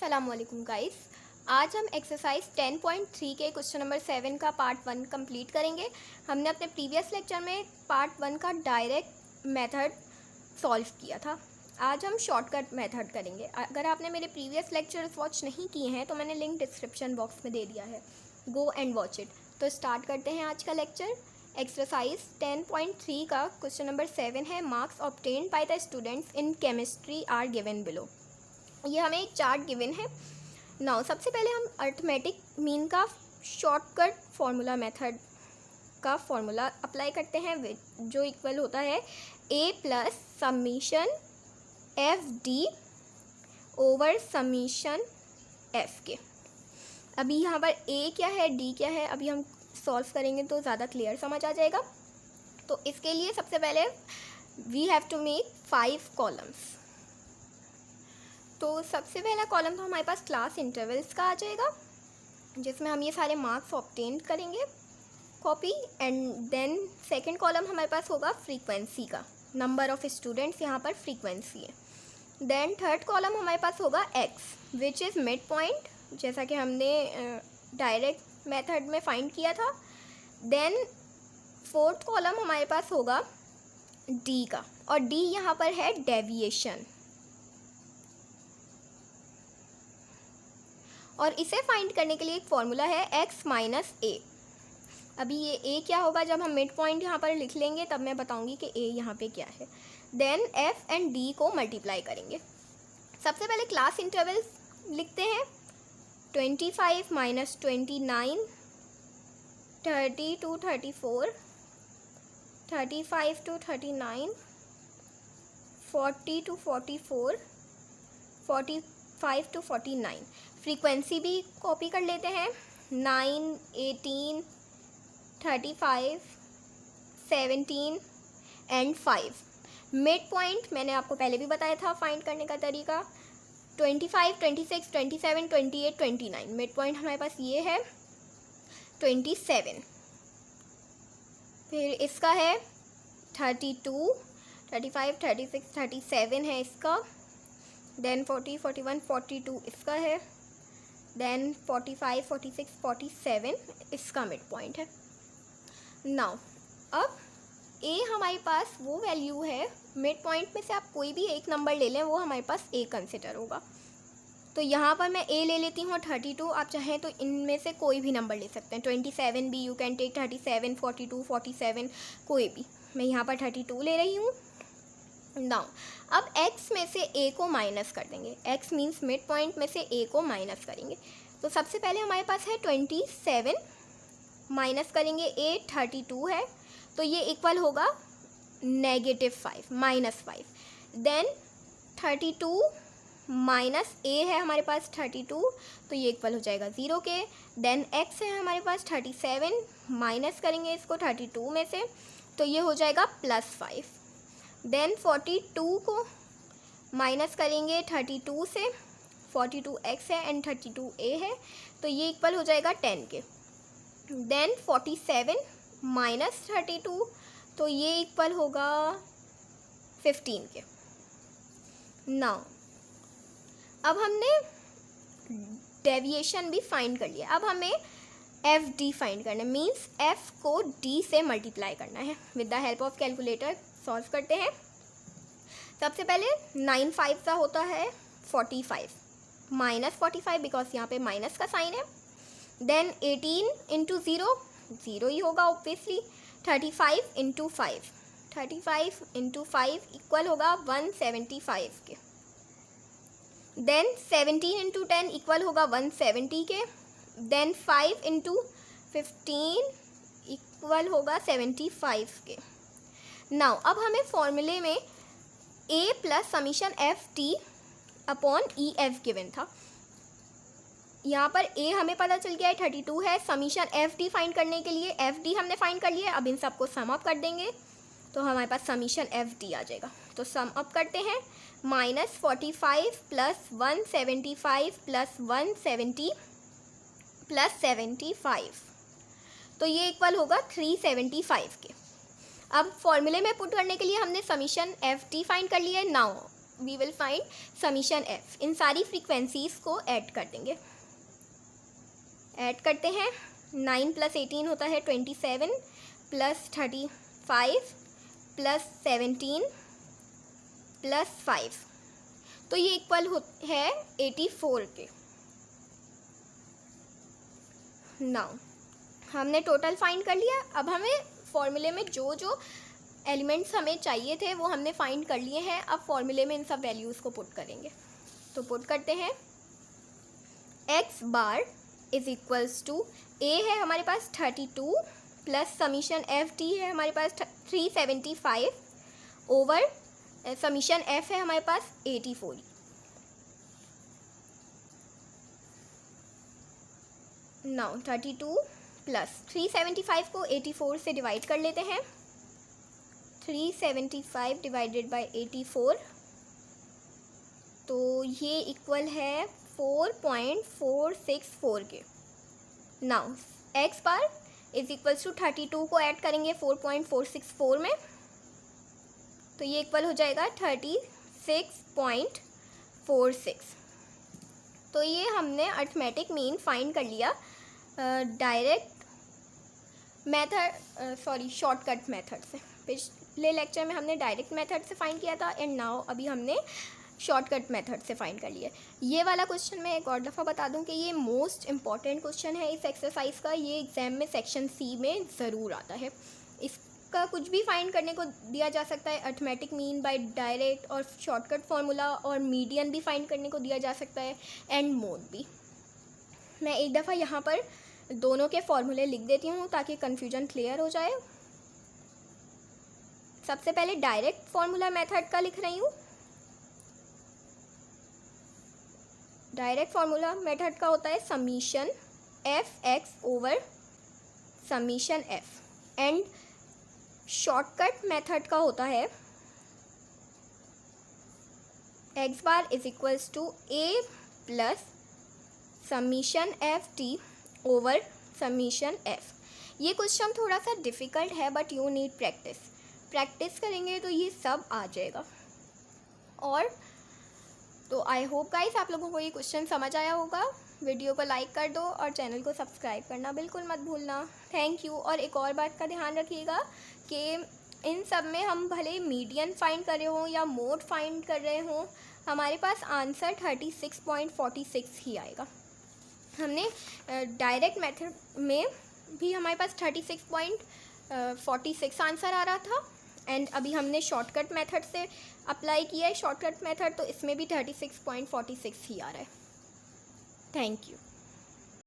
अस्सलामुअलैकुम गाइस। आज हम एक्सरसाइज 10.3 के क्वेश्चन नंबर 7 का पार्ट 1 कंप्लीट करेंगे। हमने अपने प्रीवियस लेक्चर में पार्ट 1 का डायरेक्ट मेथड सॉल्व किया था। आज हम शॉर्टकट मेथड करेंगे। अगर आपने मेरे प्रीवियस लेक्चर्स वॉच नहीं किए हैं तो मैंने लिंक डिस्क्रिप्शन बॉक्स में दे दिया है, गो एंड वॉच इट। तो स्टार्ट करते हैं आज का लेक्चर। एक्सरसाइज 10.3 का क्वेश्चन नंबर 7 है, marks obtained by the students in chemistry are given below. ये हमें एक चार्ट गिवन है। नाउ सबसे पहले हम अर्थमेटिक मीन का शॉर्टकट फार्मूला मेथड का फार्मूला अप्लाई करते हैं, जो इक्वल होता है a plus summation F D over summation F के। अभी यहाँ पर a क्या है, d क्या है, अभी हम सॉल्व करेंगे तो ज़्यादा क्लियर समझ आ जाएगा। तो इसके लिए सबसे पहले we have to make 5 columns. तो सबसे पहला कॉलम तो हमारे पास क्लास इंटरवल्स का आ जाएगा, जिसमें हम ये सारे मार्क्स ऑब्टेन करेंगे copy. And then second column हमारे पास होगा फ्रीक्वेंसी का, नंबर ऑफ़ स्टूडेंट्स यहाँ पर फ्रीक्वेंसी है। देन थर्ड कॉलम हमारे पास होगा x which is mid point, जैसा कि हमने डायरेक्ट मेथड में फाइंड किया था। देन फोर्थ कॉलम हमारे पास होगा डी का, और डी यहाँ पर है डेविएशन, और इसे फाइंड करने के लिए एक फॉर्मूला है x माइनस ए। अभी ये a क्या होगा, जब हम मिड पॉइंट यहाँ पर लिख लेंगे तब मैं बताऊंगी कि a यहाँ पे क्या है। देन f एंड d को मल्टीप्लाई करेंगे। सबसे पहले क्लास इंटरवल्स लिखते हैं। 25 minus 29, 30 to 34, 35 to 39, 40 to 44, 45 to 49। Frequency भी कॉपी कर लेते हैं। 9, 18, 35, 17 एंड 5। मिड पॉइंट मैंने आपको पहले भी बताया था फाइंड करने का तरीका। 25, 26, 27, 28, 29। मिड पॉइंट हमारे पास ये है 27। फिर इसका है 32, 35, 36, 37 है इसका। देन 40, 41, 42 इसका है। देन 45, 46, 47 इसका मिड पॉइंट है। नाउ अब ए हमारे पास वो वैल्यू है, मिड पॉइंट में से आप कोई भी एक नंबर ले लें, वो हमारे पास ए कंसिडर होगा। तो यहाँ पर मैं ए ले लेती हूँ 32। आप चाहें तो इनमें से कोई भी नंबर ले सकते हैं, 27 भी यू कैन टेक, 37, 42, 47 कोई भी। मैं यहाँ पर 32 ले रही हूँ। नाउ अब x में से a को माइनस कर देंगे। x मीन्स मिड पॉइंट में से a को माइनस करेंगे। तो सबसे पहले हमारे पास है 27 माइनस करेंगे a, 32 है, तो ये इक्वल होगा -5, -5। देन 32 माइनस a है हमारे पास 32, तो ये इक्वल हो जाएगा 0 के। देन x है हमारे पास 37, माइनस करेंगे इसको 32 में से, तो ये हो जाएगा +5। देन 42 को माइनस करेंगे 32 से, 42x है एंड 32a है, तो ये इक्वल हो जाएगा 10 के। देन 47 माइनस 32, तो ये इक्वल होगा 15 के। नाउ अब हमने डेविएशन भी फाइंड कर लिया। अब हमें एफ डी फाइंड करना है, मीन्स एफ को डी से मल्टीप्लाई करना है। With the help of calculator solve करते हैं। सबसे पहले 9 5 का होता है 45, माइनस 45 बिकॉज यहाँ पे माइनस का साइन है। देन 18 इंटू 0, 0 ही होगा ऑब्वियसली। 35 इंटू 5, 35 इंटू 5 इक्वल होगा 175 के। देन 17 इंटू 10 इक्वल होगा 170 के। देन 5 इंटू 15 इक्वल होगा 75 के। नाउ अब हमें फॉर्मूले में a plus summation f T upon E F given था। यहाँ पर a हमें पता चल गया है 32 है। समीशन एफ डी फाइंड करने के लिए एफ डी हमने फाइंड कर लिया है। अब इन सबको सम अप कर देंगे तो हमारे पास समीशन एफ डी आ जाएगा। तो सम अप करते हैं। -45 प्लस 175 प्लस 170 प्लस 75, तो ये इक्वल होगा 375 के। अब फॉर्मूले में पुट करने के लिए हमने समीशन एफ टी फाइंड कर लिया है। Now we will find summation F. इन सारी फ्रीक्वेंसीज को ऐड कर देंगे। ऐड करते हैं। 9 + 18 होता है 27 + 35 + 17 + 5, तो ये इक्वल है 84 के। नाउ हमने टोटल फाइंड कर लिया। अब हमें फॉर्मूले में जो जो एलिमेंट्स हमें चाहिए थे वो हमने फाइंड कर लिए हैं। अब फॉर्मूले में इन सब वैल्यूज़ को पुट करेंगे। तो पुट करते हैं। x bar is equals to a है हमारे पास 32 प्लस समीशन एफ टी है हमारे पास 375 ओवर समीशन एफ है हमारे पास 84। नाउ 32 प्लस 375 को 84 से डिवाइड कर लेते हैं। 375 डिवाइडेड बाय 84, तो ये इक्वल है 4.464 के। Now x bar is equals to 32 को ऐड करेंगे 4.464 में, तो ये इक्वल हो जाएगा 36.46। तो ये हमने अर्थमेटिक मीन फाइंड कर लिया डायरेक्ट मेथड शॉर्टकट मेथड से। पिछले लेक्चर में हमने डायरेक्ट मेथड से फाइंड किया था एंड नाउ अभी हमने शॉर्टकट मेथड से फाइंड कर लिया। ये वाला क्वेश्चन मैं एक और दफ़ा बता दूं कि ये मोस्ट इम्पॉर्टेंट क्वेश्चन है इस एक्सरसाइज का। ये एग्ज़ाम में सेक्शन सी में ज़रूर आता है। इसका कुछ भी फाइंड करने को दिया जा सकता है, अर्थमेटिक मीन बाय डायरेक्ट और शॉर्टकट फार्मूला, और मीडियन भी फाइंड करने को दिया जा सकता है एंड मोड भी। मैं एक दफ़ा यहाँ पर दोनों के फॉर्मूले लिख देती हूँ ताकि कन्फ्यूजन क्लियर हो जाए। सबसे पहले डायरेक्ट फार्मूला मेथड का लिख रही हूँ। डायरेक्ट फार्मूला मेथड का होता है summation f x over summation f, and shortcut method का होता है x bar is equals to a plus summation f t over summation f. ये क्वेश्चन थोड़ा सा डिफ़िकल्ट है बट यू नीड प्रैक्टिस करेंगे तो ये सब आ जाएगा। और तो आई होप गाइस आप लोगों को ये क्वेश्चन समझ आया होगा। वीडियो को लाइक कर दो और चैनल को सब्सक्राइब करना बिल्कुल मत भूलना। Thank you. और एक और बात का ध्यान रखिएगा कि इन सब में हम भले मीडियन फाइंड कर रहे हों या मोड फाइंड कर रहे हों, हमारे पास आंसर 36.46 ही आएगा। हमने डायरेक्ट मेथड में भी हमारे पास 36.46 आंसर आ रहा था, एंड अभी हमने शॉर्टकट मेथड से अप्लाई किया है शॉर्टकट मेथड, तो इसमें भी 36.46 ही आ रहा है। Thank you.